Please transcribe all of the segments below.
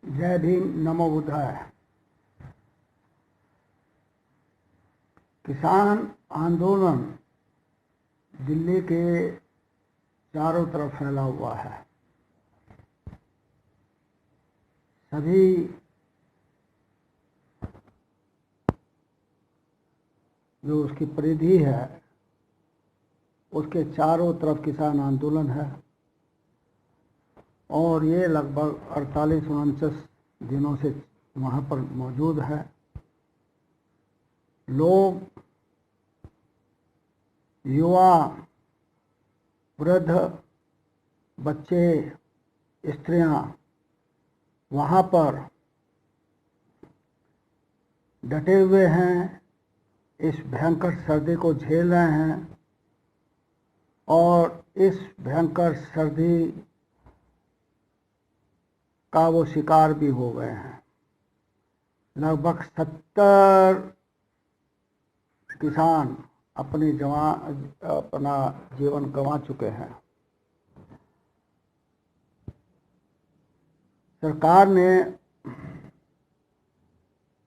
जय भीम, नमो बुद्धाय। किसान आंदोलन दिल्ली के चारों तरफ फैला हुआ है। सभी जो उसकी परिधि है उसके चारों तरफ किसान आंदोलन है और ये लगभग 48-49 दिनों से वहाँ पर मौजूद है। लोग, युवा, वृद्ध, बच्चे, स्त्रियां वहाँ पर डटे हुए हैं, इस भयंकर सर्दी को झेल रहे हैं और इस भयंकर सर्दी का वो शिकार भी हो गए हैं। लगभग 70 किसान अपना जीवन गंवा चुके हैं। सरकार ने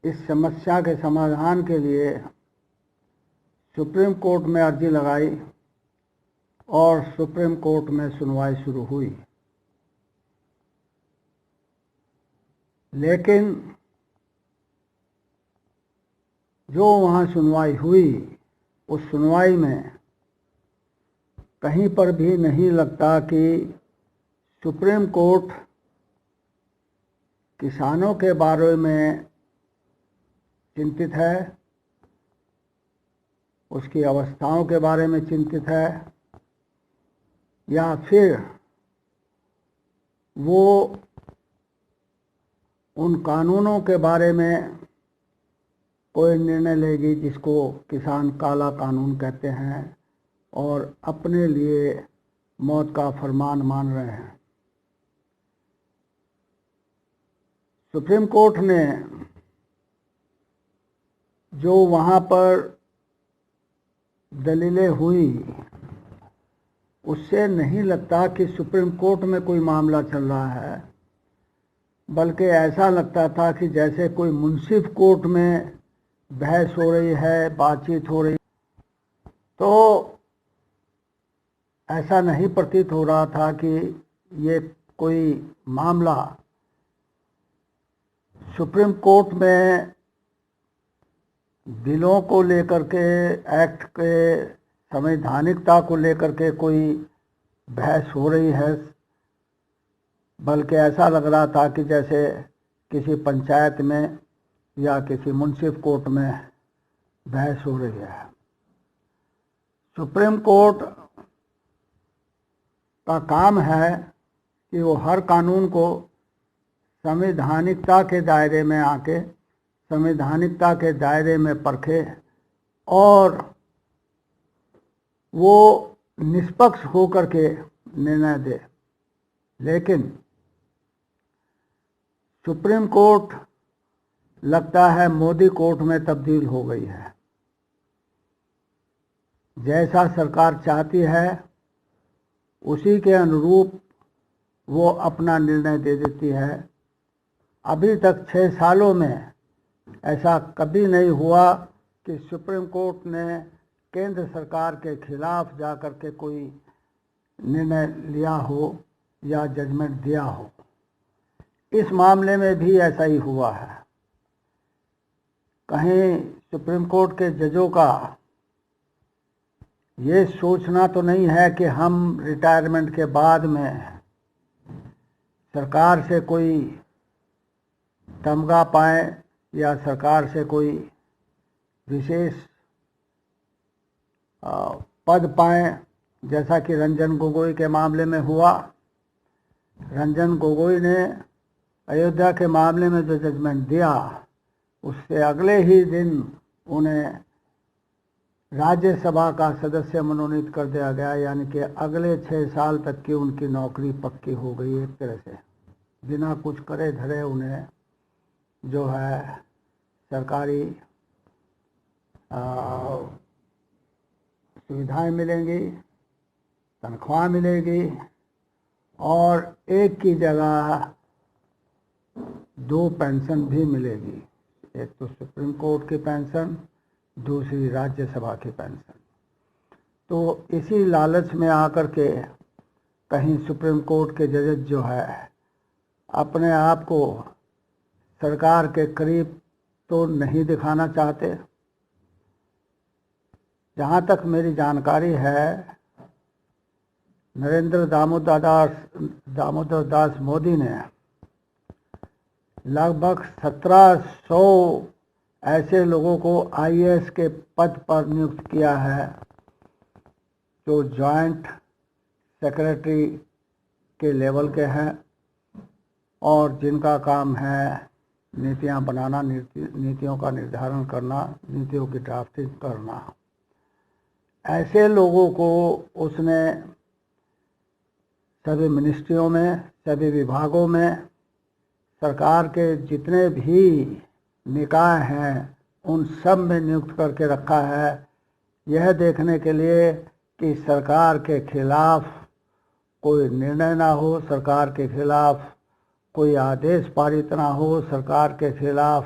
इस समस्या के समाधान के लिए सुप्रीम कोर्ट में अर्जी लगाई और सुप्रीम कोर्ट में सुनवाई शुरू हुई, लेकिन जो वहाँ सुनवाई हुई उस सुनवाई में कहीं पर भी नहीं लगता कि सुप्रीम कोर्ट किसानों के बारे में चिंतित है, उसकी अवस्थाओं के बारे में चिंतित है, या फिर वो उन कानूनों के बारे में कोई निर्णय लेगी जिसको किसान काला कानून कहते हैं और अपने लिए मौत का फरमान मान रहे हैं। सुप्रीम कोर्ट ने जो वहाँ पर दलीलें हुई उससे नहीं लगता कि सुप्रीम कोर्ट में कोई मामला चल रहा है, बल्कि ऐसा लगता था कि जैसे कोई मुंसिफ कोर्ट में बहस हो रही है, बातचीत हो रही। तो ऐसा नहीं प्रतीत हो रहा था कि ये कोई मामला सुप्रीम कोर्ट में बिलों को लेकर के, एक्ट के संवैधानिकता को लेकर के कोई बहस हो रही है, बल्कि ऐसा लग रहा था कि जैसे किसी पंचायत में या किसी मुंसिफ कोर्ट में बहस हो रही है। सुप्रीम कोर्ट का काम है कि वो हर कानून को संवैधानिकता के दायरे में आके संवैधानिकता के दायरे में परखे और वो निष्पक्ष होकर के निर्णय दे। लेकिन सुप्रीम कोर्ट लगता है मोदी कोर्ट में तब्दील हो गई है। जैसा सरकार चाहती है उसी के अनुरूप वो अपना निर्णय दे देती है। अभी तक 6 सालों में ऐसा कभी नहीं हुआ कि सुप्रीम कोर्ट ने केंद्र सरकार के खिलाफ जाकर के कोई निर्णय लिया हो या जजमेंट दिया हो। इस मामले में भी ऐसा ही हुआ है। कहीं सुप्रीम कोर्ट के जजों का ये सोचना तो नहीं है कि हम रिटायरमेंट के बाद में सरकार से कोई तमगा पाएँ या सरकार से कोई विशेष पद पाएँ, जैसा कि रंजन गोगोई के मामले में हुआ। रंजन गोगोई ने अयोध्या के मामले में जो जजमेंट दिया उससे अगले ही दिन उन्हें राज्यसभा का सदस्य मनोनीत कर दिया गया, यानी कि अगले 6 साल तक की उनकी नौकरी पक्की हो गई। एक तरह से बिना कुछ करे धरे उन्हें जो है सरकारी सुविधाएं मिलेंगी, तनख्वाह मिलेगी और एक की जगह 2 पेंशन भी मिलेगी, एक तो सुप्रीम कोर्ट की पेंशन, दूसरी राज्यसभा की पेंशन। तो इसी लालच में आकर के कहीं सुप्रीम कोर्ट के जजेस जो है अपने आप को सरकार के करीब तो नहीं दिखाना चाहते। जहाँ तक मेरी जानकारी है, नरेंद्र दामोदर दास मोदी ने लगभग 1700 ऐसे लोगों को IAS के पद पर नियुक्त किया है, जो जॉइंट सेक्रेटरी के लेवल के हैं और जिनका काम है नीतियां बनाना, नीतियों का निर्धारण करना, नीतियों की ड्राफ्टिंग करना। ऐसे लोगों को उसने सभी मिनिस्ट्रियों में, सभी विभागों में, सरकार के जितने भी निकाय हैं उन सब में नियुक्त करके रखा है, यह देखने के लिए कि सरकार के खिलाफ कोई निर्णय ना हो, सरकार के खिलाफ कोई आदेश पारित ना हो, सरकार के खिलाफ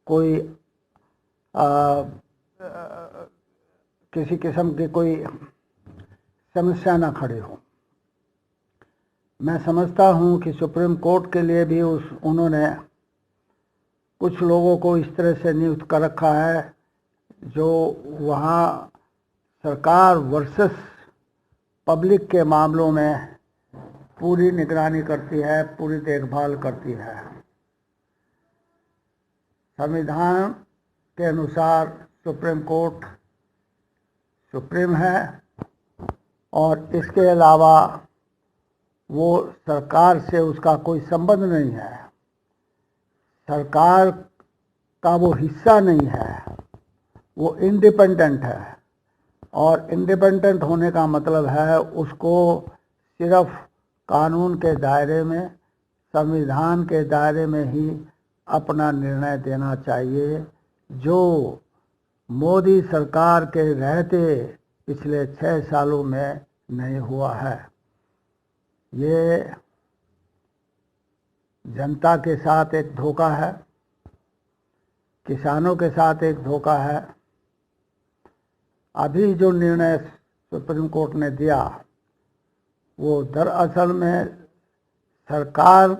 कोई किसी किस्म की कोई समस्या ना खड़ी हो। मैं समझता हूँ कि सुप्रीम कोर्ट के लिए भी उन्होंने कुछ लोगों को इस तरह से नियुक्त कर रखा है जो वहाँ सरकार वर्सेस पब्लिक के मामलों में पूरी निगरानी करती है, पूरी देखभाल करती है। संविधान के अनुसार सुप्रीम कोर्ट सुप्रीम है और इसके अलावा वो सरकार से उसका कोई संबंध नहीं है, सरकार का वो हिस्सा नहीं है, वो इंडिपेंडेंट है। और इंडिपेंडेंट होने का मतलब है उसको सिर्फ कानून के दायरे में, संविधान के दायरे में ही अपना निर्णय देना चाहिए, जो मोदी सरकार के रहते पिछले 6 सालों में नहीं हुआ है। ये जनता के साथ एक धोखा है, किसानों के साथ एक धोखा है। अभी जो निर्णय सुप्रीम कोर्ट ने दिया वो दरअसल में सरकार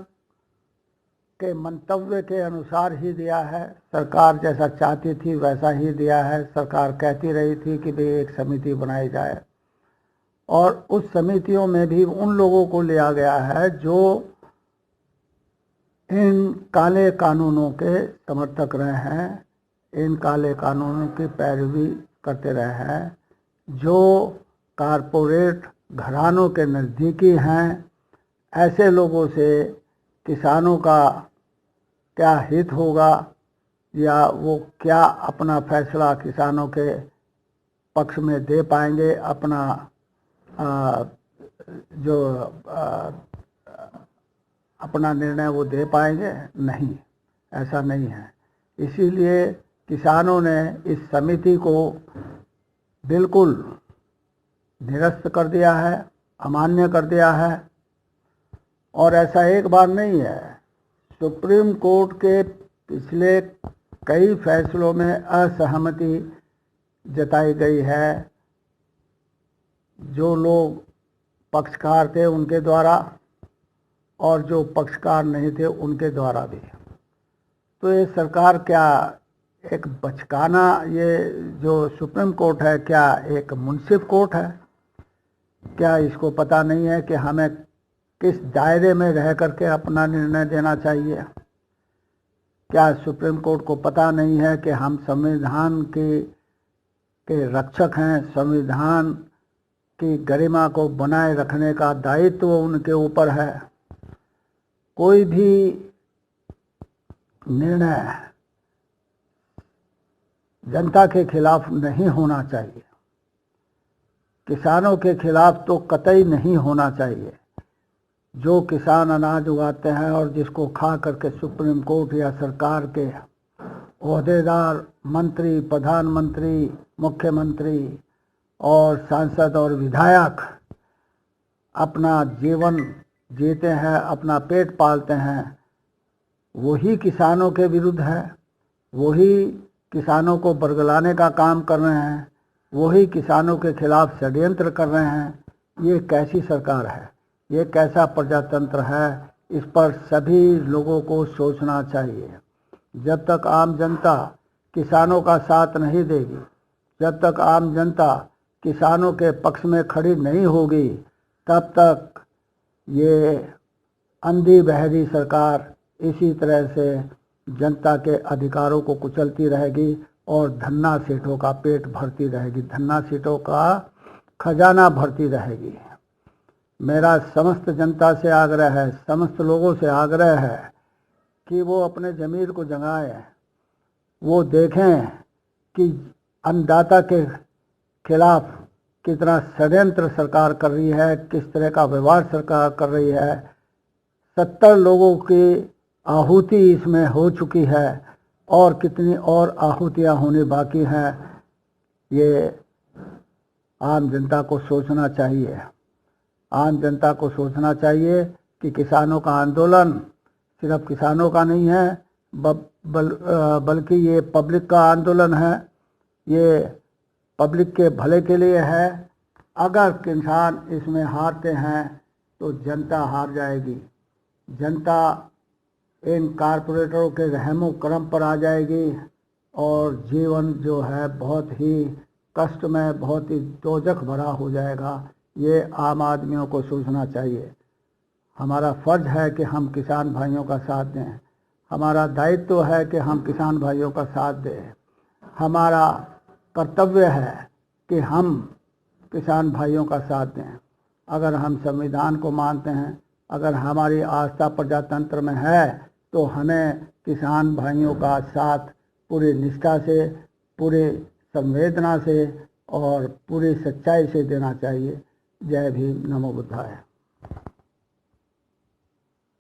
के मंतव्य के अनुसार ही दिया है, सरकार जैसा चाहती थी वैसा ही दिया है। सरकार कहती रही थी कि भाई एक समिति बनाई जाए और उस समितियों में भी उन लोगों को लिया गया है जो इन काले कानूनों के समर्थक रहे हैं, इन काले कानूनों की पैरवी करते रहे हैं, जो कारपोरेट घरानों के नज़दीकी हैं। ऐसे लोगों से किसानों का क्या हित होगा या वो क्या अपना फैसला किसानों के पक्ष में दे पाएंगे, अपना अपना निर्णय वो दे पाएंगे? नहीं, ऐसा नहीं है। इसीलिए किसानों ने इस समिति को बिल्कुल निरस्त कर दिया है, अमान्य कर दिया है। और ऐसा एक बार नहीं है, सुप्रीम कोर्ट के पिछले कई फैसलों में असहमति जताई गई है, जो लोग पक्षकार थे उनके द्वारा और जो पक्षकार नहीं थे उनके द्वारा भी। तो ये सरकार क्या एक बचकाना, ये जो सुप्रीम कोर्ट है क्या एक मुंसिफ कोर्ट है? क्या इसको पता नहीं है कि हमें किस दायरे में रह करके अपना निर्णय देना चाहिए? क्या सुप्रीम कोर्ट को पता नहीं है कि हम संविधान के रक्षक हैं, संविधान की गरिमा को बनाए रखने का दायित्व उनके ऊपर है? कोई भी निर्णय जनता के खिलाफ नहीं होना चाहिए, किसानों के खिलाफ तो कतई नहीं होना चाहिए। जो किसान अनाज उगाते हैं और जिसको खा करके सुप्रीम कोर्ट या सरकार के ओहदेदार, मंत्री, प्रधानमंत्री, मुख्यमंत्री और सांसद और विधायक अपना जीवन जीते हैं, अपना पेट पालते हैं, वही किसानों के विरुद्ध है, वही किसानों को बरगलाने का काम कर रहे हैं, वही किसानों के खिलाफ षड्यंत्र कर रहे हैं। ये कैसी सरकार है, ये कैसा प्रजातंत्र है, इस पर सभी लोगों को सोचना चाहिए। जब तक आम जनता किसानों का साथ नहीं देगी, जब तक आम जनता किसानों के पक्ष में खड़ी नहीं होगी, तब तक ये अंधी बहरी सरकार इसी तरह से जनता के अधिकारों को कुचलती रहेगी और धन्ना सेठों का पेट भरती रहेगी, धन्ना सेठों का खजाना भरती रहेगी। मेरा समस्त जनता से आग्रह है, समस्त लोगों से आग्रह है कि वो अपने ज़मीर को जगाएं, वो देखें कि अन्नदाता के खिलाफ कितना षड्यंत्र सरकार कर रही है, किस तरह का व्यवहार सरकार कर रही है। 70 लोगों की आहुति इसमें हो चुकी है और कितनी और आहुतियाँ होने बाकी हैं। ये आम जनता को सोचना चाहिए, आम जनता को सोचना चाहिए कि किसानों का आंदोलन सिर्फ किसानों का नहीं है, बल्कि ये पब्लिक का आंदोलन है, ये पब्लिक के भले के लिए है। अगर किसान इसमें हारते हैं तो जनता हार जाएगी, जनता इन कारपोरेटरों के रहमो करम पर आ जाएगी और जीवन जो है बहुत ही कष्टमय, बहुत ही दोजख भरा हो जाएगा। ये आम आदमियों को सोचना चाहिए। हमारा फ़र्ज़ है कि हम किसान भाइयों का साथ दें, हमारा दायित्व है कि हम किसान भाइयों का साथ दें, हमारा कर्तव्य है कि हम किसान भाइयों का साथ दें। अगर हम संविधान को मानते हैं, अगर हमारी आस्था प्रजातंत्र में है, तो हमें किसान भाइयों का साथ पूरी निष्ठा से, पूरी संवेदना से और पूरी सच्चाई से देना चाहिए। जय भीम, नमो बुद्धाय।